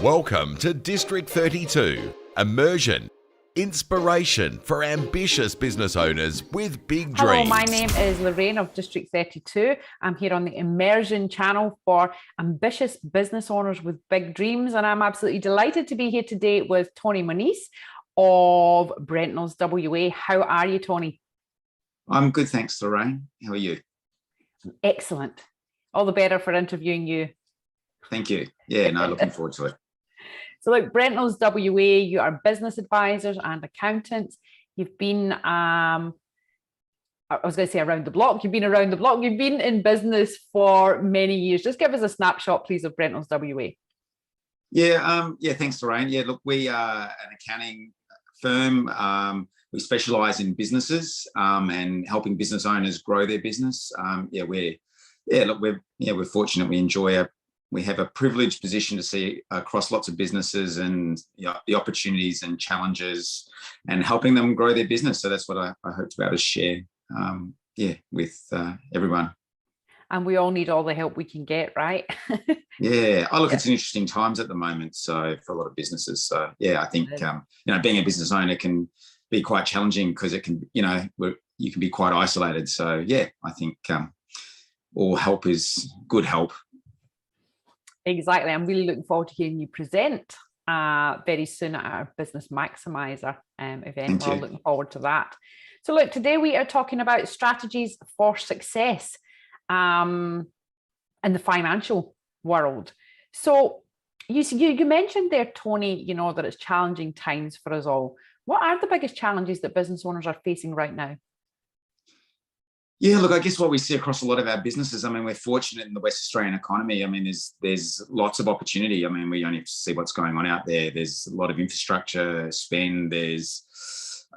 Welcome to District 32, immersion, inspiration for ambitious business owners with big dreams. Hello, my name is Lorraine of District 32. I'm here on the Immersion channel for ambitious business owners with big dreams, and I'm absolutely delighted to be here today with Tony Monisse of Brentnall's WA. How are you, Tony? I'm good, thanks, Lorraine. How are you? Excellent. All the better for interviewing you. Thank you. Yeah, no, looking forward to it. So look, Brentnall's WA, you are business advisors and accountants. You've been, I was going to say around the block. You've been around the block. You've been in business for many years. Just give us a snapshot, please, of Brentnall's WA. Yeah, thanks, Lorraine. Yeah, look, we are an accounting firm. We specialise in businesses and helping business owners grow their business. We're fortunate. We have a privileged position to see across lots of businesses and the opportunities and challenges and helping them grow their business. So that's what I hope to be able to share with everyone. And we all need all the help we can get, right? Yeah, it's an interesting times at the moment. So for a lot of businesses. So yeah, I think, being a business owner can be quite challenging because it can, you can be quite isolated. So yeah, I think all help is good help. Exactly. I'm really looking forward to hearing you present very soon at our Business Maximizer event. We're all looking forward to that. So look, today we are talking about strategies for success in the financial world. So you mentioned there, Tony, that it's challenging times for us all. What are the biggest challenges that business owners are facing right now? Yeah, look, I guess what we see across a lot of our businesses, we're fortunate in the West Australian economy. There's lots of opportunity. We only have to see what's going on out there. There's a lot of infrastructure spend. There's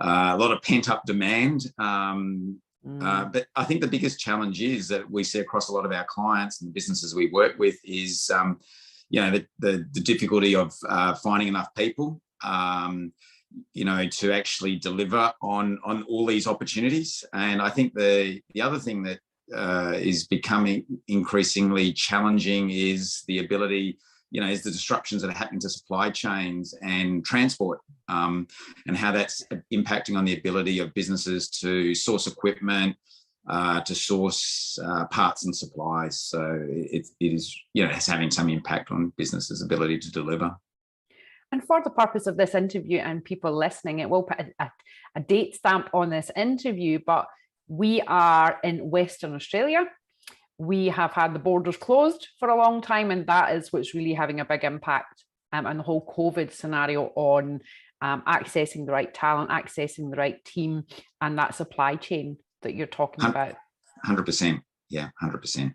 a lot of pent-up demand. But I think the biggest challenge is that we see across a lot of our clients and the businesses we work with is, the difficulty of finding enough people, to actually deliver on all these opportunities. And I think the other thing that is becoming increasingly challenging is the ability, is the disruptions that are happening to supply chains and transport, and how that's impacting on the ability of businesses to source equipment, to source parts and supplies. So it is, it's having some impact on businesses' ability to deliver. And for the purpose of this interview and people listening, it will put a date stamp on this interview, but we are in Western Australia. We have had the borders closed for a long time, and that is what's really having a big impact on the whole COVID scenario on accessing the right talent, accessing the right team, and that supply chain that you're talking about. 100%. Yeah, 100%.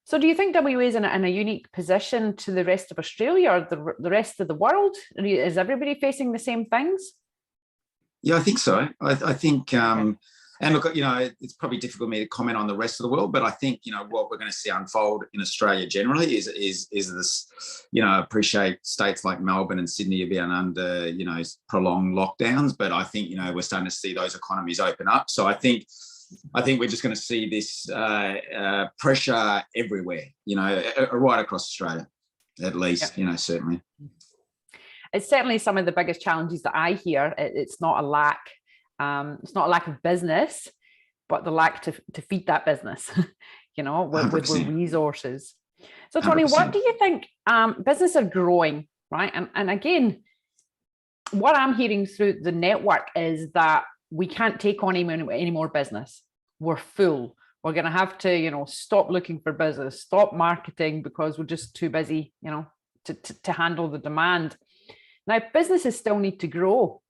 So do you think WA is in a unique position to the rest of Australia or the rest of the world? Is everybody facing the same things? Yeah, I think so. I think, and look, it's probably difficult for me to comment on the rest of the world, but I think, what we're going to see unfold in Australia generally is this, appreciate states like Melbourne and Sydney are being under, prolonged lockdowns, but I think, we're starting to see those economies open up. So I think we're just going to see this pressure everywhere, right across Australia, at least, certainly. It's certainly some of the biggest challenges that I hear. It's not a lack. It's not a lack of business, but the lack to feed that business, with resources. So, Tony, 100%. What do you think businesses are growing, right? And again, what I'm hearing through the network is that we can't take on any more business. We're full. We're going to have to, stop looking for business, stop marketing because we're just too busy, to handle the demand. Now, businesses still need to grow,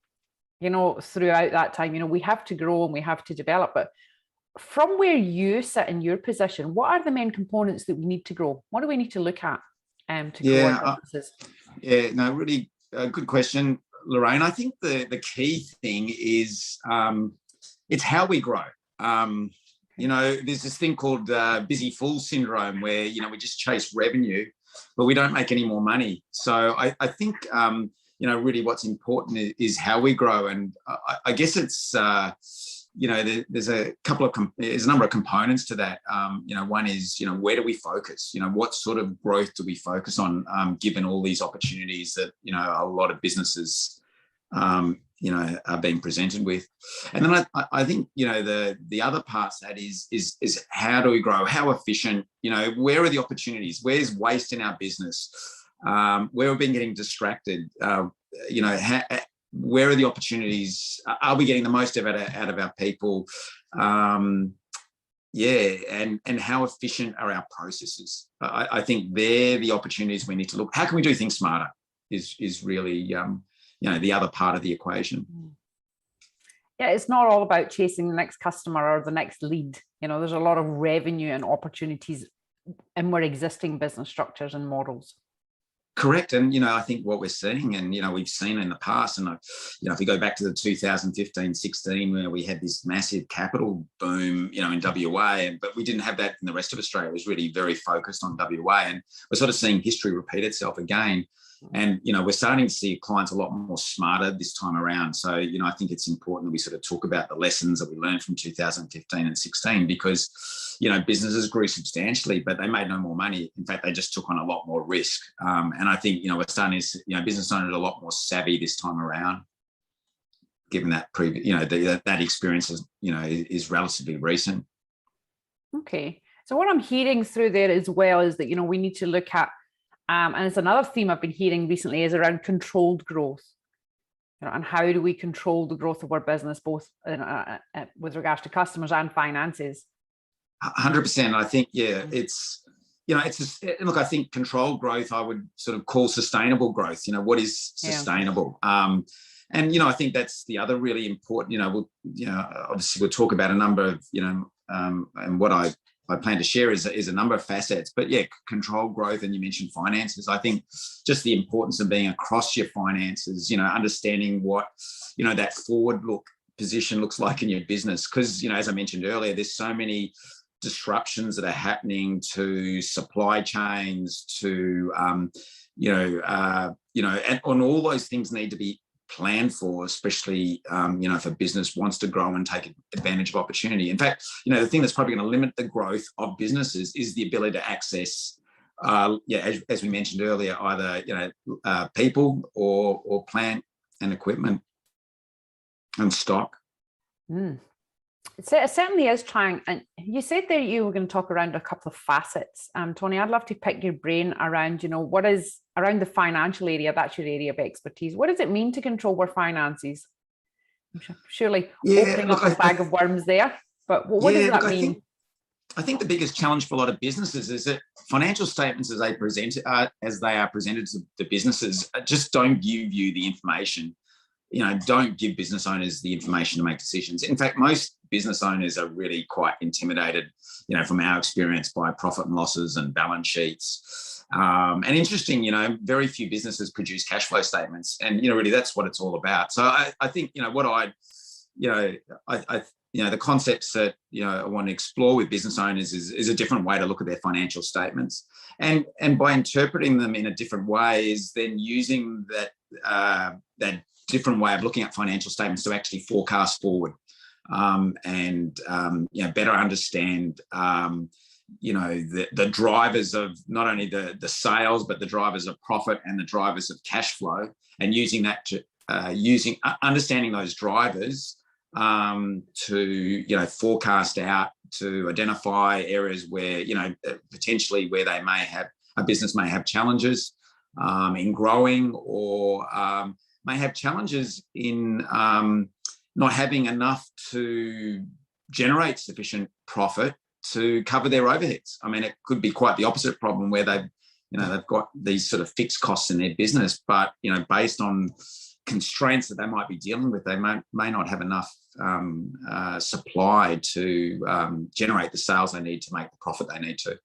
throughout that time. We have to grow and we have to develop. But from where you sit in your position, what are the main components that we need to grow? What do we need to look at to grow our businesses? Really good question, Lorraine. I think the key thing is it's how we grow. There's this thing called busy fool syndrome where, we just chase revenue, but we don't make any more money. So I think, really what's important is how we grow. And I guess it's, there's a couple of there's a number of components to that. One is, where do we focus? What sort of growth do we focus on, given all these opportunities that a lot of businesses are being presented with. And then I think the other parts of that is how do we grow? How efficient? Where are the opportunities? Where's waste in our business? Where we've been getting distracted? Where are the opportunities? Are we getting the most out of our people? And how efficient are our processes? I think they're the opportunities we need to look. How can we do things smarter? Is really the other part of the equation. Yeah, it's not all about chasing the next customer or the next lead. There's a lot of revenue and opportunities in our existing business structures and models. Correct. And, I think what we're seeing, and, we've seen in the past, and, if we go back to the 2015-16, where we had this massive capital boom, in WA, but we didn't have that in the rest of Australia. It was really very focused on WA. And we're sort of seeing history repeat itself again. And, we're starting to see clients a lot more smarter this time around. So, I think it's important that we sort of talk about the lessons that we learned from 2015 and 16, because, businesses grew substantially, but they made no more money. In fact, they just took on a lot more risk. And I think, we're starting to, business owners are a lot more savvy this time around, given that that experience is relatively recent. Okay. So what I'm hearing through there as well is that, we need to look at, and it's another theme I've been hearing recently, is around controlled growth. And how do we control the growth of our business, both with regards to customers and finances? 100%. I think, it's, look, I think controlled growth, I would sort of call sustainable growth. What is sustainable? And, I think that's the other really important, obviously we'll talk about a number of, and what I plan to share is a number of facets, but controlled growth. And you mentioned finances. I think just the importance of being across your finances, understanding what, that forward look position looks like in your business. Because, as I mentioned earlier, there's so many disruptions that are happening to supply chains, to, and on all those things need to be planned for, especially if a business wants to grow and take advantage of opportunity. In fact, the thing that's probably going to limit the growth of businesses is the ability to access as we mentioned earlier, either people or plant and equipment and stock. It certainly is trying. And you said there you were going to talk around a couple of facets. Tony, I'd love to pick your brain around, what is around the financial area. That's your area of expertise. What does it mean to control our finances? Surely opening up a bag of worms there, but what does that mean? I think the biggest challenge for a lot of businesses is that financial statements, as they are presented to the businesses, just don't give you the information. Don't give business owners the information to make decisions. In fact, most business owners are really quite intimidated, from our experience, by profit and losses and balance sheets. And interesting, very few businesses produce cash flow statements, and really that's what it's all about. So I think the concepts that I want to explore with business owners is a different way to look at their financial statements, and by interpreting them in a different way is then using that different way of looking at financial statements to actually forecast forward, and better understand the drivers of not only the sales, but the drivers of profit and the drivers of cash flow, and using that to understanding those drivers to forecast out, to identify areas where potentially where a business may have challenges in growing, or may have challenges in not having enough to generate sufficient profit to cover their overheads. I mean, it could be quite the opposite problem, where they've got these sort of fixed costs in their business, but based on constraints that they might be dealing with, they may not have enough supply to generate the sales they need to make the profit they need to.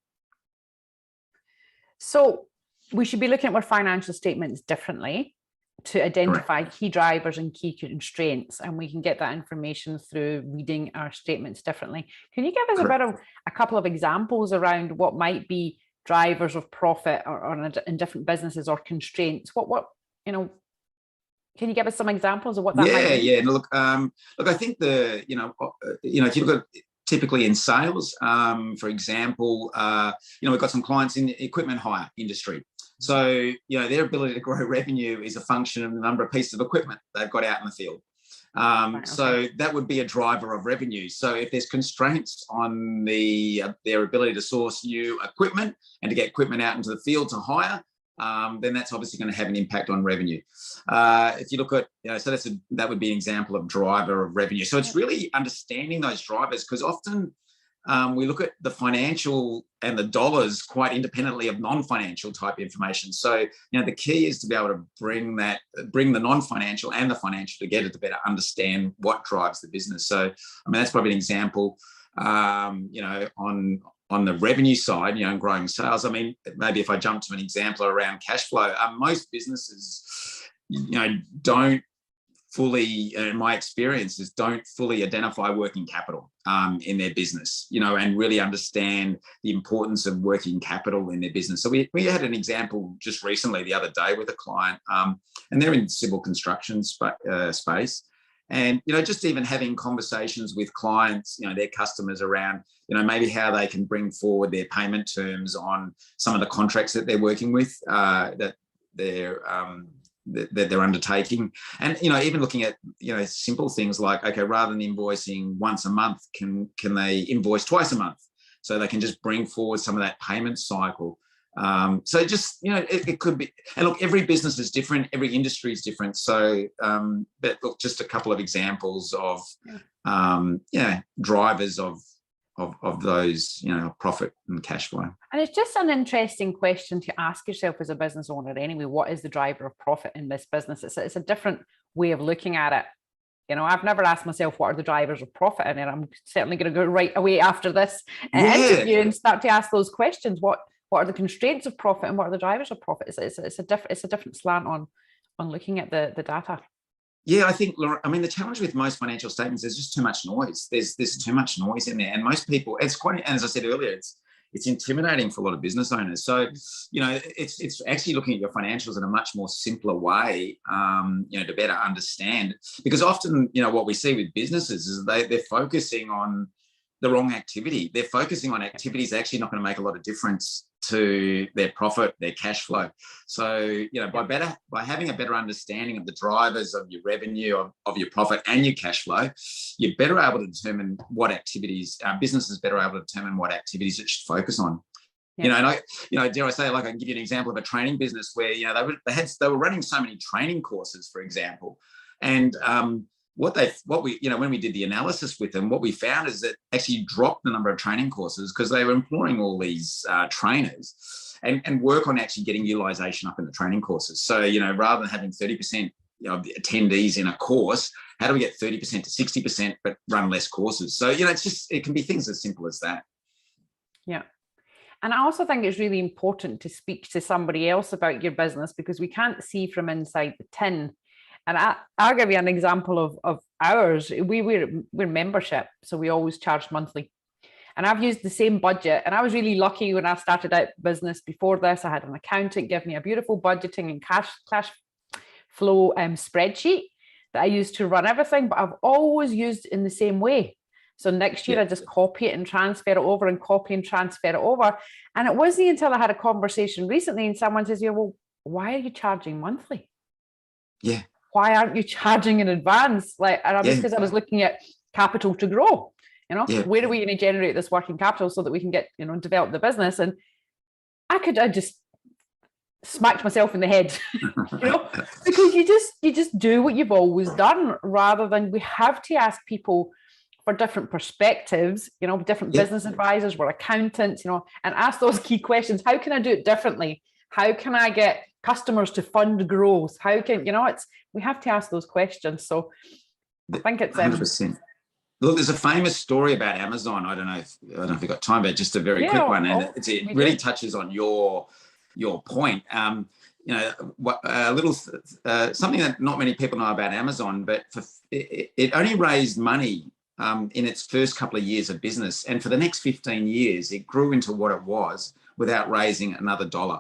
So we should be looking at our financial statements differently to identify key drivers and key constraints, and we can get that information through reading our statements differently. Can you give us a couple of examples around what might be drivers of profit or in different businesses, or constraints? What Can you give us some examples of what that might Yeah, mean? yeah. Look, look, I think if you look at typically in sales, for example, we've got some clients in the equipment hire industry. So, their ability to grow revenue is a function of the number of pieces of equipment they've got out in the field. Right, okay. So that would be a driver of revenue. So if there's constraints on their ability to source new equipment and to get equipment out into the field to hire, then that's obviously going to have an impact on revenue. If you look at, so that would be an example of driver of revenue. So it's really understanding those drivers, because often we look at the financial and the dollars quite independently of non-financial type information. So, the key is to be able to bring the non-financial and the financial together to better understand what drives the business. So, I mean, that's probably an example, on the revenue side, growing sales. I mean, maybe if I jump to an example around cash flow, most businesses, don't fully, in my experiences, don't fully identify working capital in their business, and really understand the importance of working capital in their business. So we had an example just recently the other day with a client, and they're in civil construction space. And, just even having conversations with clients, their customers around, maybe how they can bring forward their payment terms on some of the contracts that they're working with, that they're undertaking. And, even looking at, simple things like, okay, rather than invoicing once a month, can they invoice twice a month? So they can just bring forward some of that payment cycle. So just, it could be, and look, every business is different, every industry is different. So, but look, just a couple of examples of, drivers of those, profit and cash flow. And it's just an interesting question to ask yourself as a business owner anyway. What is the driver of profit in this business? It's a different way of looking at it. I've never asked myself what are the drivers of profit in it. I'm certainly going to go right away after this interview and start to ask those questions. What are the constraints of profit and what are the drivers of profit? It's a different slant on looking at the data. Yeah, I think, Laura, I mean, the challenge with most financial statements, there's just too much noise. There's too much noise in there. And most people, it's quite, and as I said earlier, it's intimidating for a lot of business owners. So, it's actually looking at your financials in a much more simpler way, to better understand. Because often, what we see with businesses is they're focusing on the wrong activity. They're focusing on activities actually not going to make a lot of difference to their profit, their cash flow. So, by having a better understanding of the drivers of your revenue, of your profit and your cash flow, you're better able to determine what activities, businesses better able to determine what activities it should focus on. Yeah. And dare I say, like, I can give you an example of a training business where, they were running so many training courses, for example. And, when we did the analysis with them, what we found is that actually dropped the number of training courses because they were employing all these trainers and work on actually getting utilization up in the training courses. So, rather than having 30% attendees in a course, how do we get 30% to 60% but run less courses? So, it can be things as simple as that. Yeah. And I also think it's really important to speak to somebody else about your business because we can't see from inside the tin. And I'll give you an example of ours. We're membership, so we always charge monthly. And I've used the same budget. And I was really lucky when I started out business before this. I had an accountant give me a beautiful budgeting and cash flow spreadsheet that I used to run everything, but I've always used in the same way. So next year I just copy it and transfer it over and copy and transfer it over. And it wasn't until I had a conversation recently and someone says, well, why are you charging monthly? Yeah. Why aren't you charging in advance? Because I was looking at capital to grow. Where are we going to generate this working capital so that we can get, develop the business? And I just smacked myself in the head, because you just do what you've always done rather than we have to ask people for different perspectives, different business advisors, we're accountants, and ask those key questions. How can I do it differently? How can I get customers to fund growth? How can, we have to ask those questions. So I think it's 100%. Look, there's a famous story about Amazon. I don't know if you've got time, but just a very quick one. And it really touches on your point. A little something that not many people know about Amazon, but it only raised money in its first couple of years of business. And for the next 15 years, it grew into what it was without raising another dollar.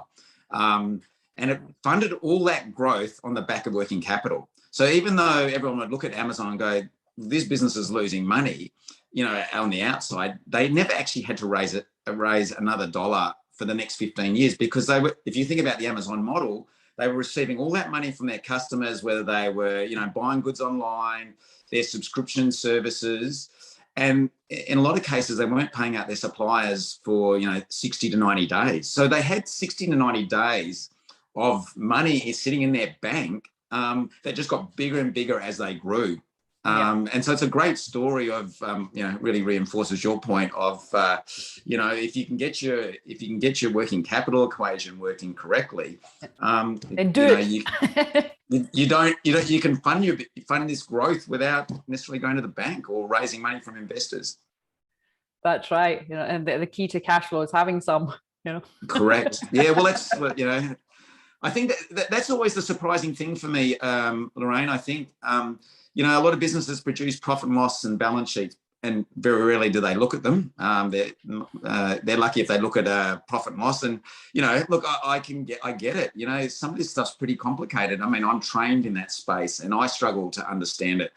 And it funded all that growth on the back of working capital. So even though everyone would look at Amazon and go, this business is losing money, you know, on the outside, they never actually had to raise another dollar for the next 15 years, because they were, if you think about the Amazon model, they were receiving all that money from their customers, whether they were, you know, buying goods online, their subscription services. And in a lot of cases, they weren't paying out their suppliers for, you know, 60 to 90 days. So they had 60 to 90 days of money sitting in their bank that just got bigger and bigger as they grew. And so it's a great story of, you know, really reinforces your point of, you know, if you can get your working capital equation working correctly, and do it. You can fund this growth without necessarily going to the bank or raising money from investors. That's right. You know, and the key to cash flow is having some, you know. Correct. Yeah. Well, that's, you know, I think that's always the surprising thing for me, Lorraine. I think, you know, a lot of businesses produce profit and loss and balance sheets, and very rarely do they look at them. They're lucky if they look at a profit and loss. And, you know, look, I get it. You know, some of this stuff's pretty complicated. I mean, I'm trained in that space and I struggle to understand it.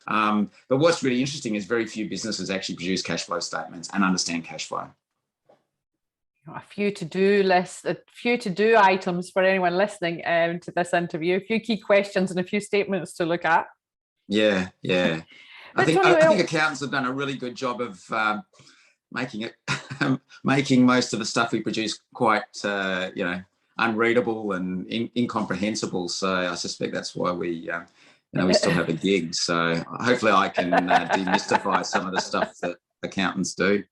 But what's really interesting is very few businesses actually produce cash flow statements and understand cash flow. A few to-do lists, a few to-do items for anyone listening to this interview, a few key questions and a few statements to look at. Yeah. I think accountants have done a really good job of making most of the stuff we produce quite, you know, unreadable and incomprehensible. So I suspect that's why we, you know, we still have a gig. So hopefully I can demystify some of the stuff that accountants do.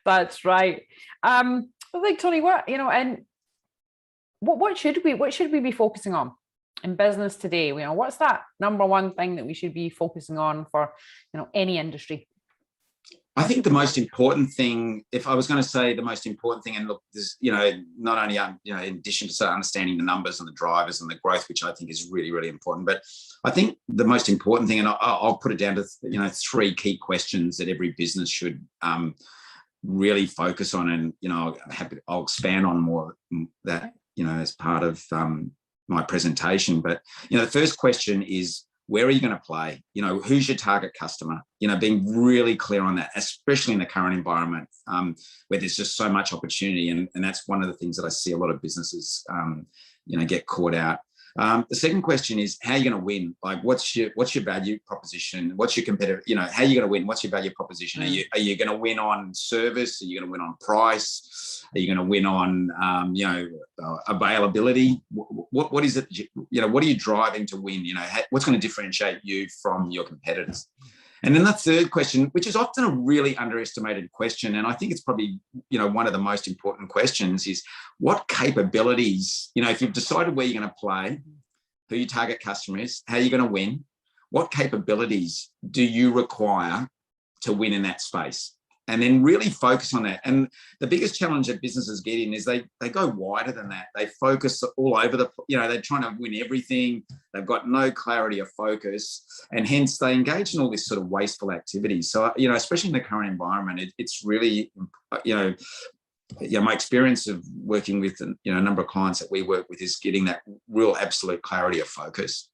That's right. I think, Tony, what, you know, and what should we be focusing on in business today? You know, what's that number one thing that we should be focusing on for, you know, any industry? I think the most important thing, if I was going to say the most important thing, and look, there's, you know, not only, you know, in addition to understanding the numbers and the drivers and the growth, which I think is really, really important, but I think the most important thing, and I'll put it down to, you know, 3 key questions that every business should really focus on. And, you know, I'll expand on more that, you know, as part of my presentation. But, you know, the first question is, where are you going to play? You know, who's your target customer? You know, being really clear on that, especially in the current environment where there's just so much opportunity. And that's one of the things that I see a lot of businesses, you know, get caught out. The second question is, how are you going to win? Like, what's your value proposition? What's your competitive, you know, how are you going to win? What's your value proposition? Are you going to win on service? Are you going to win on price? Are you going to win on, you know, availability? What is it, you know, what are you driving to win? You know, what's going to differentiate you from your competitors? And then the third question, which is often a really underestimated question, and I think it's probably, you know, one of the most important questions, is what capabilities, you know, if you've decided where you're going to play, who your target customer is, how you're going to win, what capabilities do you require to win in that space? And then really focus on that. And the biggest challenge that businesses get in is they go wider than that. They focus all over you know, they're trying to win everything. They've got no clarity of focus, and hence they engage in all this sort of wasteful activity. So, you know, especially in the current environment, it's really, you know, my experience of working with, you know, a number of clients that we work with is getting that real absolute clarity of focus.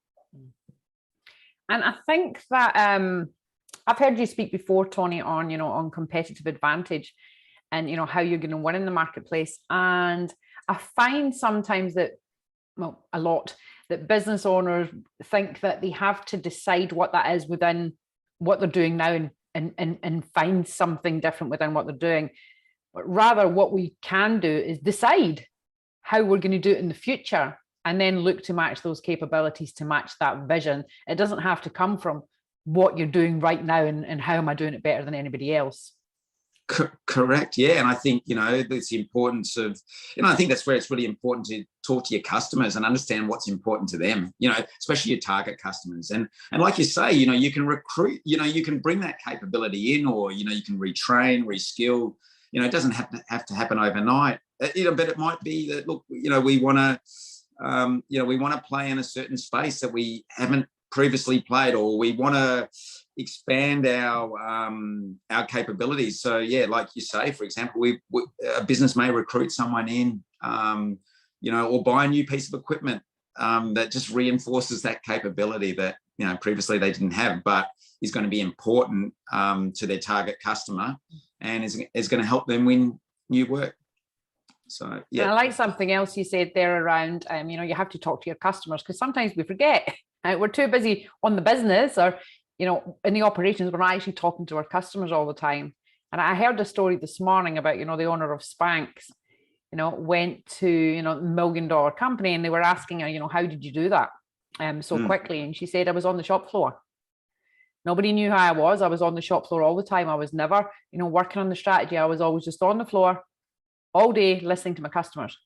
And I think that, I've heard you speak before, Tony, on, you know, on competitive advantage and, you know, how you're going to win in the marketplace. And I find sometimes that, well, a lot, that business owners think that they have to decide what that is within what they're doing now and find something different within what they're doing. But rather what we can do is decide how we're going to do it in the future and then look to match those capabilities to match that vision. It doesn't have to come from what you're doing right now and how am I doing it better than anybody else. Correct. Yeah. And I think, you know, it's the importance of, you know, I think that's where it's really important to talk to your customers and understand what's important to them, you know, especially your target customers. And like you say, you know, you can recruit, you know, you can bring that capability in, or, you know, you can retrain, reskill, you know, it doesn't have to happen overnight, you know, but it might be that, look, you know, we want to, you know, we want to play in a certain space that we haven't previously played, or we want to expand our capabilities. So yeah, like you say, for example, a business may recruit someone in, or buy a new piece of equipment that just reinforces that capability that, previously they didn't have, but is going to be important to their target customer and is going to help them win new work. So, yeah. And I like something else you said there around, you have to talk to your customers, because sometimes we forget. We're too busy on the business or, in the operations, we're not actually talking to our customers all the time. And I heard a story this morning about, the owner of Spanx, went to, $1 million company, and they were asking her, how did you do that so quickly? And she said, I was on the shop floor. Nobody knew who I was. I was on the shop floor all the time. I was never, working on the strategy. I was always just on the floor all day, listening to my customers.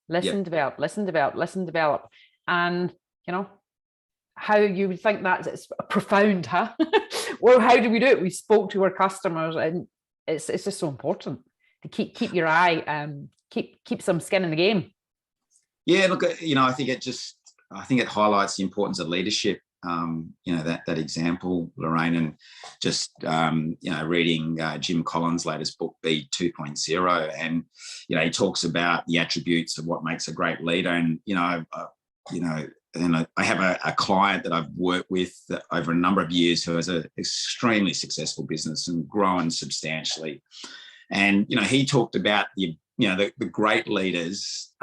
Listen, develop, listen, develop, listen, develop. And, how you would think it's profound, huh? Well, how do we do it? We spoke to our customers, and it's just so important to keep your eye, keep some skin in the game. Yeah, look, I think it highlights the importance of leadership. That example, Lorraine, and just reading Jim Collins' latest book, Be 2.0, and he talks about the attributes of what makes a great leader. And and I have a client that I've worked with over a number of years who has an extremely successful business and grown substantially. And he talked about the great leaders.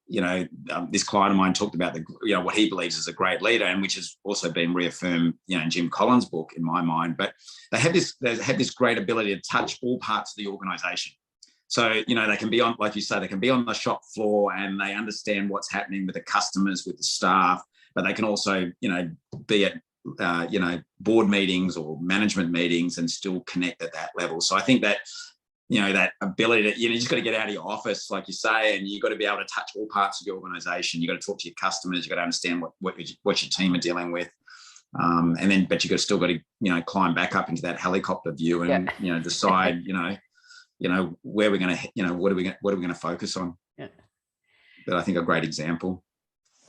This client of mine talked about what he believes is a great leader, and which has also been reaffirmed in Jim Collins' book, in my mind. But they have this great ability to touch all parts of the organisation. So they can be on, like you say, they can be on the shop floor and they understand what's happening with the customers, with the staff. But they can also be at board meetings or management meetings and still connect at that level. So I think that that ability to, you just got to get out of your office, like you say, and you've got to be able to touch all parts of your organisation. You've got to talk to your customers. You've got to understand what your team are dealing with. But you've still got to, climb back up into that helicopter view and, decide, where we're going to, what are we going to focus on? Yeah. But I think a great example.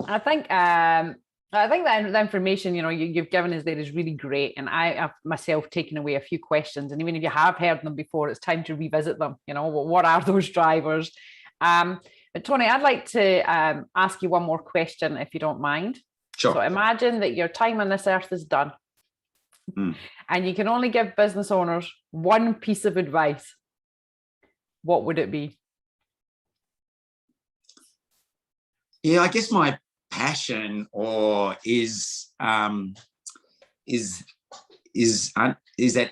I think that the information, you've given us there is really great. And I have myself taken away a few questions. And even if you have heard them before, it's time to revisit them. What are those drivers? But Tony, I'd like to ask you one more question, if you don't mind. Sure. So imagine that your time on this earth is done. And you can only give business owners one piece of advice. What would it be? Yeah, I guess my passion is that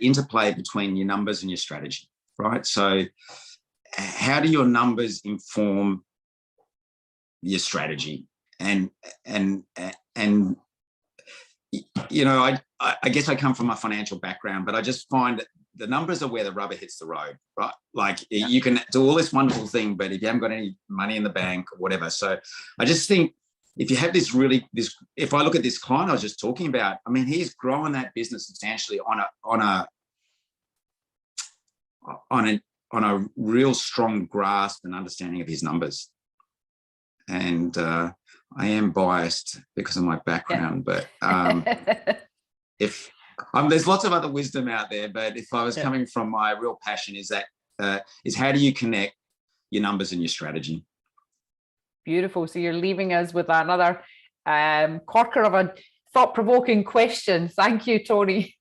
interplay between your numbers and your strategy, right? So how do your numbers inform your strategy? And I guess I come from a financial background, but I just find that the numbers are where the rubber hits the road, right? Like you can do all this wonderful thing, but if you haven't got any money in the bank or whatever. So I just think if you have if I look at this client I was just talking about, I mean, he's growing that business substantially on a real strong grasp and understanding of his numbers. And I am biased because of my background, but there's lots of other wisdom out there, but if I was coming from my real passion is how do you connect your numbers and your strategy? Beautiful. So you're leaving us with another corker of a thought-provoking question. Thank you, Tony.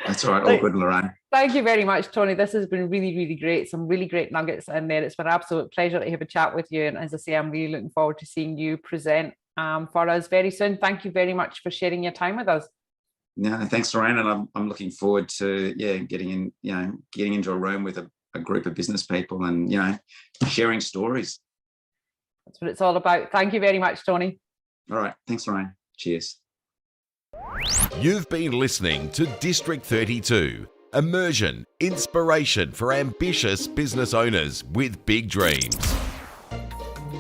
That's all right. All good, Lorraine. Thank you very much, Tony. This has been really, really great. Some really great nuggets in there. It's been an absolute pleasure to have a chat with you. And as I say, I'm really looking forward to seeing you present for us very soon. Thank you very much for sharing your time with us. No, thanks, Lorraine. And I'm looking forward to getting into a room with a group of business people and sharing stories. That's what it's all about. Thank you very much, Tony. All right. Thanks, Lorraine. Cheers. You've been listening to District 32, immersion, inspiration for ambitious business owners with big dreams.